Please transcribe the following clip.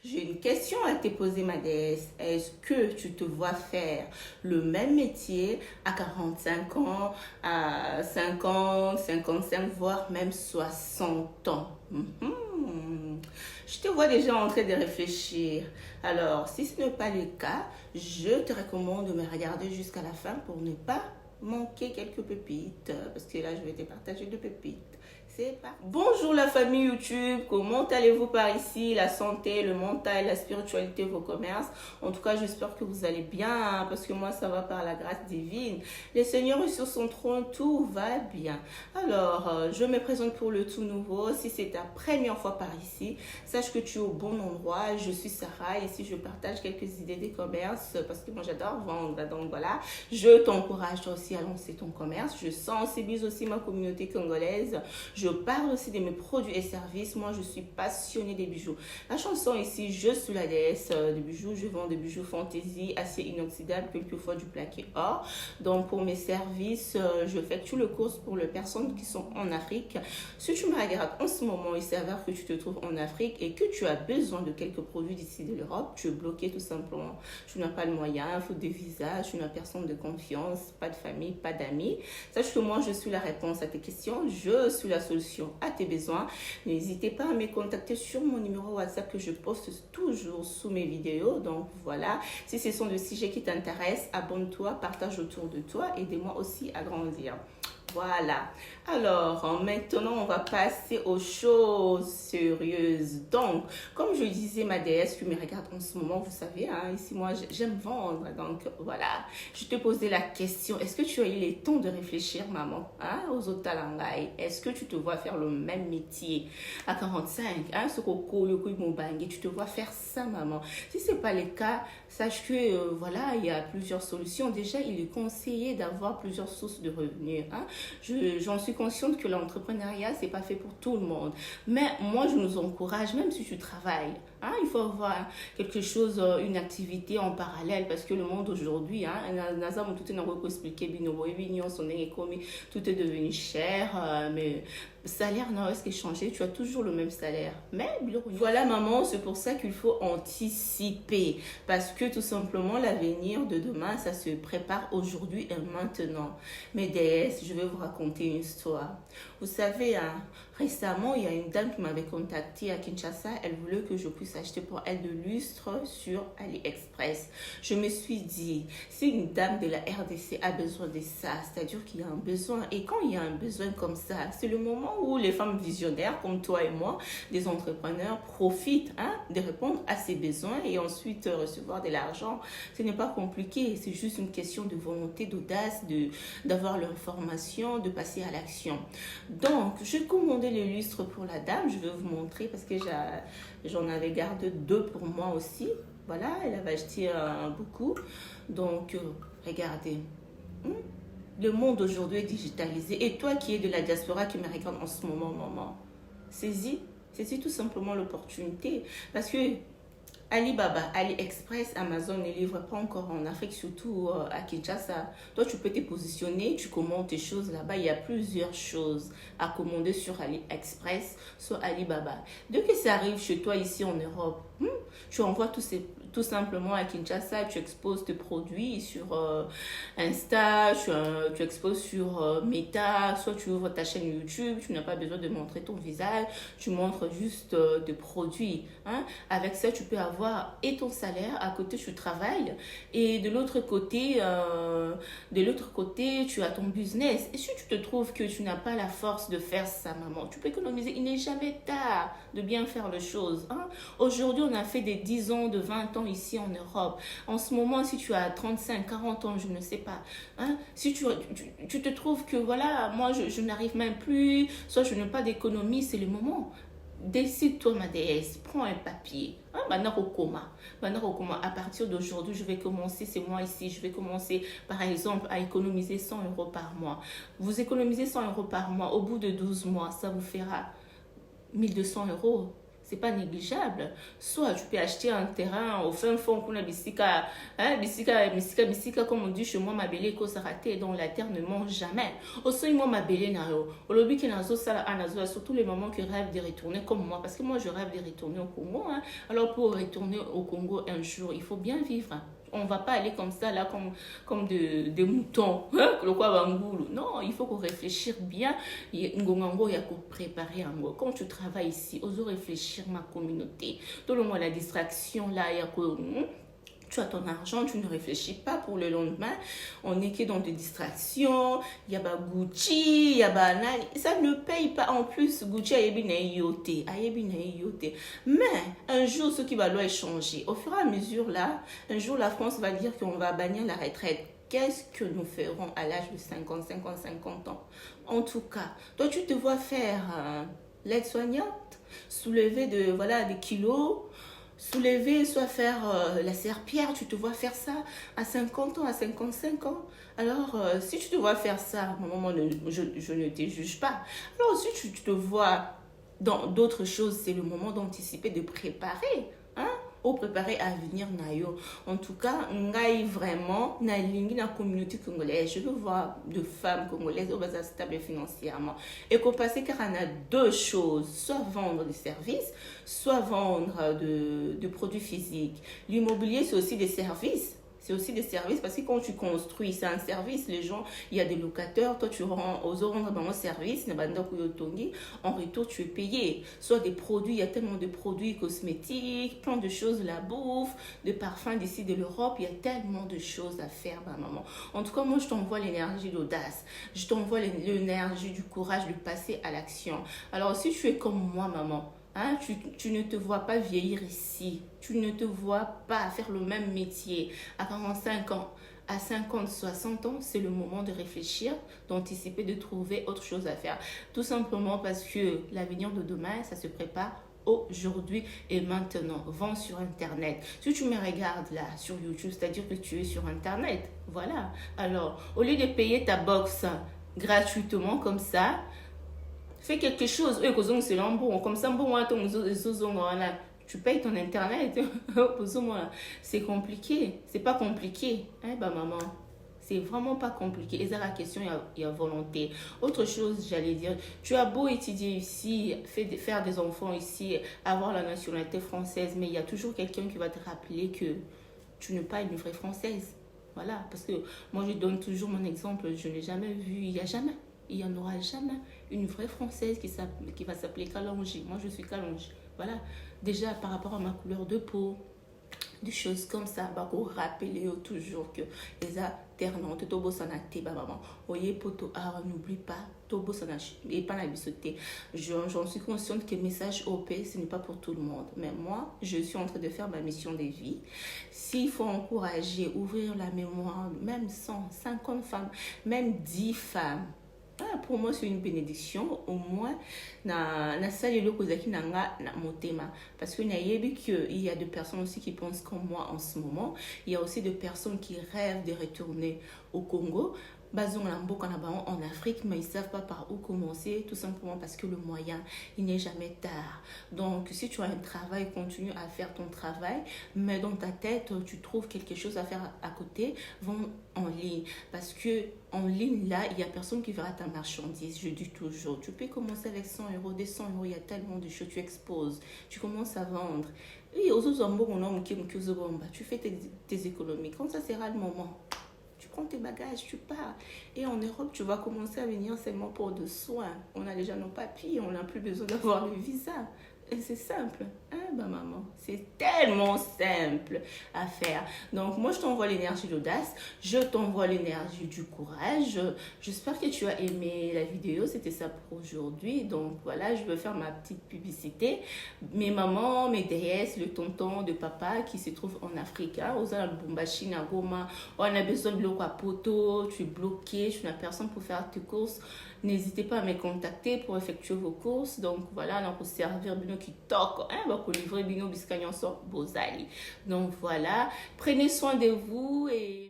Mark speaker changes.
Speaker 1: J'ai une question à te poser, ma déesse. Est-ce que tu te vois faire le même métier à 45 ans, à 50, 55, voire même 60 ans? Je te vois déjà en train de réfléchir. Alors, si ce n'est pas le cas, je te recommande de me regarder jusqu'à la fin pour ne pas manquer quelques pépites. Parce que là, je vais te partager deux pépites. C'est parti. Bonjour la famille YouTube, comment allez-vous par ici? La santé, le mental, la spiritualité, vos commerces. En tout cas, j'espère que vous allez bien, hein, parce que moi, ça va par la grâce divine. Les seigneurs sur son trône, tout va bien. Alors, je me présente pour le tout nouveau. Si c'est ta première fois par ici, sache que tu es au bon endroit. Je suis Sarah. Ici, je partage quelques idées des commerces, parce que moi, j'adore vendre. Donc voilà, je t'encourage aussi à lancer ton commerce. Je sensibilise aussi ma communauté congolaise. Je parle aussi de mes produits et services. Moi, je suis passionnée des bijoux. La chanson ici, je suis la déesse des bijoux. Je vends des bijoux fantaisie, acier inoxydable, quelquefois du plaqué or. Donc, pour mes services, je fais tout le cours pour les personnes qui sont en Afrique. Si tu me regardes en ce moment, il s'avère que tu te trouves en Afrique et que tu as besoin de quelques produits d'ici de l'Europe, tu es bloqué tout simplement. Tu n'as pas le moyen, faute de visa, tu n'as personne de confiance, pas de famille, pas d'amis. Sache que moi, je suis la réponse à tes questions. Je suis la solution à tes besoins. N'hésitez pas à me contacter sur mon numéro WhatsApp que je poste toujours sous mes vidéos. Donc voilà, si ce sont des sujets qui t'intéressent, abonne-toi, partage autour de toi, aidez-moi aussi à grandir. Voilà. Alors, maintenant, on va passer aux choses sérieuses. Donc, comme je disais, ma déesse qui me regarde en ce moment, vous savez, hein, ici, moi, j'aime vendre. Donc, voilà. Je te posais la question, est-ce que tu as eu le temps de réfléchir, maman, hein, aux autres talangai? Est-ce que tu te vois faire le même métier à 45, hein, ce coco, le couille, tu te vois faire ça, maman? Si ce n'est pas le cas, sache que, voilà, il y a plusieurs solutions. Déjà, il est conseillé d'avoir plusieurs sources de revenus, hein. J'en suis consciente que l'entrepreneuriat, c'est pas fait pour tout le monde. Mais moi, je nous encourage, même si tu travailles, hein, il faut avoir quelque chose, une activité en parallèle, parce que le monde aujourd'hui, hein, tout est devenu cher, mais salaire n'a est-ce que changé, tu as toujours le même salaire. Mais voilà maman, c'est pour ça qu'il faut anticiper, parce que tout simplement l'avenir de demain, ça se prépare aujourd'hui et maintenant. Mes déesses, je vais vous raconter une histoire. Vous savez, hein, récemment, il y a une dame qui m'avait contactée à Kinshasa. Elle voulait que je puisse acheter pour elle de lustre sur AliExpress. Je me suis dit, si une dame de la RDC a besoin de ça, c'est-à-dire qu'il y a un besoin. Et quand il y a un besoin comme ça, c'est le moment où les femmes visionnaires comme toi et moi, des entrepreneurs, profitent, hein, de répondre à ces besoins et ensuite recevoir de l'argent. Ce n'est pas compliqué, c'est juste une question de volonté, d'audace, d'avoir l'information, de passer à l'action. Donc, j'ai commandé le lustre pour la dame. Je vais vous montrer parce que j'en avais gardé deux pour moi aussi. Voilà, elle avait acheté beaucoup. Donc, regardez. Le monde aujourd'hui est digitalisé. Et toi qui es de la diaspora qui me regarde en ce moment, maman, saisis tout simplement l'opportunité. Parce que Alibaba, AliExpress, Amazon ne livre pas encore en Afrique, surtout à Kinshasa. Toi, tu peux te positionner, tu commandes tes choses là-bas. Il y a plusieurs choses à commander sur AliExpress, sur Alibaba. Dès que ça arrive chez toi ici en Europe, tu envoies tout simplement à Kinshasa, tu exposes tes produits sur Insta, tu exposes sur Meta, soit tu ouvres ta chaîne YouTube, tu n'as pas besoin de montrer ton visage, tu montres juste des produits. Hein. Avec ça, tu peux avoir et ton salaire, à côté tu travailles, et de l'autre côté, tu as ton business. Et si tu te trouves que tu n'as pas la force de faire ça, maman, tu peux économiser. Il n'est jamais tard de bien faire les choses. Hein. Aujourd'hui, on a fait des 10 ans, de 20 ans ici en Europe. En ce moment, si tu as 35, 40 ans, je ne sais pas. Hein, si tu te trouves que voilà, moi je n'arrive même plus, soit je n'ai pas d'économie, c'est le moment. Décide-toi, ma déesse, prends un papier. Hein, à partir d'aujourd'hui, je vais commencer, c'est moi ici, je vais commencer par exemple à économiser 100 euros par mois. Vous économisez 100 euros par mois, au bout de 12 mois, ça vous fera 1200 euros. c'est pas négligeable. Soit tu peux acheter un terrain au fin fond qu'on a bisika, hein, bisika, comme on dit chez moi, ma belle, qu'on s'est raté, dont la terre ne mange jamais. Aussi, moi, ma belle, au lobby qui n'a pas surtout les mamans qui rêvent de retourner comme moi, parce que moi, je rêve de retourner au Congo. Hein. Alors, pour retourner au Congo un jour, il faut bien vivre. Hein. On ne va pas aller comme ça, là, comme des moutons. Hein? Le quoi, bangoulou. Non, il faut qu'on réfléchisse bien. Il y a qu'on préparer. Quand tu travailles ici, ose réfléchir ma communauté. Tout le monde, la distraction, là, il y a que... Tu as ton argent, tu ne réfléchis pas pour le lendemain. On est que dans des distractions. Il y a Gucci, il y a Nani. Ça ne paye pas. En plus, Gucci a yoté. Mais un jour, ce qui va leur changer. Au fur et à mesure, là, un jour, la France va dire qu'on va bannir la retraite. Qu'est-ce que nous ferons à l'âge de 50, 50 ans? En tout cas, toi, tu te vois faire l'aide-soignante, soulever des kilos, soulever, soit faire la serpillère, tu te vois faire ça à 50 ans, à 55 ans. Alors, si tu te vois faire ça, maman, je ne te juge pas. Alors, si tu te vois dans d'autres choses, c'est le moment d'anticiper, de préparer. Hein? Ou préparer à venir nayo. En tout cas, ngai vraiment na lingi na communauté congolaise. Je veux voir de femmes congolaises au bas stable financièrement. Et qu'on passe car on a deux choses, soit vendre des services, soit vendre de produits physiques. L'immobilier, c'est aussi des services. C'est aussi des services parce que quand tu construis, c'est un service. Les gens, il y a des locataires, toi tu rends aux rendre un service, en retour tu es payé. Soit des produits, il y a tellement de produits cosmétiques, plein de choses, la bouffe, de parfums d'ici de l'Europe, il y a tellement de choses à faire, maman. En tout cas, moi je t'envoie l'énergie d'audace, je t'envoie l'énergie du courage de passer à l'action. Alors si tu es comme moi, maman, hein, tu ne te vois pas vieillir ici. Tu ne te vois pas faire le même métier à 45 ans. À 50, 60 ans, c'est le moment de réfléchir, d'anticiper, de trouver autre chose à faire. Tout simplement parce que l'avenir de demain, ça se prépare aujourd'hui et maintenant. Vends sur Internet. Si tu me regardes là sur YouTube, c'est-à-dire que tu es sur Internet. Voilà. Alors, au lieu de payer ta box gratuitement comme ça, fais quelque chose. Comme ça, tu payes ton internet. C'est compliqué. C'est pas compliqué. Hein, maman. C'est vraiment pas compliqué. Et ça, la question, il y a volonté. Autre chose, j'allais dire, tu as beau étudier ici, faire des enfants ici, avoir la nationalité française, mais il y a toujours quelqu'un qui va te rappeler que tu n'es pas une vraie française. Voilà. Parce que moi, je donne toujours mon exemple. Je n'ai jamais vu, il n'y en aura jamais une vraie française qui va s'appeler Kalonji. Moi, je suis Kalonji. Voilà. Déjà, par rapport à ma couleur de peau, des choses comme ça, pour rappeler toujours que les alternantes, maman. Oye poto n'oublie pas, et pas la bisoté. J'en suis consciente que le message OP, ce n'est pas pour tout le monde. Mais moi, je suis en train de faire ma mission de vie. S'il faut encourager, ouvrir la mémoire, même 150 femmes, même 10 femmes, pour moi, c'est une bénédiction. Au moins, na sali le kozaki nanga na motema. Parce que il y a des personnes aussi qui pensent comme moi en ce moment. Il y a aussi des personnes qui rêvent de retourner au Congo. Basons en Afrique, mais ils ne savent pas par où commencer, tout simplement parce que le moyen, il n'est jamais tard. Donc, si tu as un travail, continue à faire ton travail, mais dans ta tête, tu trouves quelque chose à faire à côté, vont en ligne. Parce que en ligne, là, il n'y a personne qui verra ta marchandise. Je dis toujours, tu peux commencer avec 100 euros, 200 euros, il y a tellement de choses, tu exposes, tu commences à vendre. Et tu fais tes économies. Quand ça sera le moment, tu prends tes bagages, tu pars. Et en Europe, tu vas commencer à venir seulement pour des soins. On a déjà nos papiers, on n'a plus besoin d'avoir le visa. Et c'est simple, hein, maman. C'est tellement simple à faire. Donc, moi, je t'envoie l'énergie d'audace. Je t'envoie l'énergie du courage. J'espère que tu as aimé la vidéo. C'était ça pour aujourd'hui. Donc, voilà, je veux faire ma petite publicité. Mes mamans, mes déesses, le tonton de papa qui se trouve en Afrique. Aux Lubumbashi, na Goma. On a besoin de l'eau à poteau. Tu es bloqué. Tu n'as personne pour faire tes courses. N'hésitez pas à me contacter pour effectuer vos courses. Donc voilà, on peut servir bino qui toque, pour livrer bino biscagnon sur Bozali. Donc voilà, prenez soin de vous et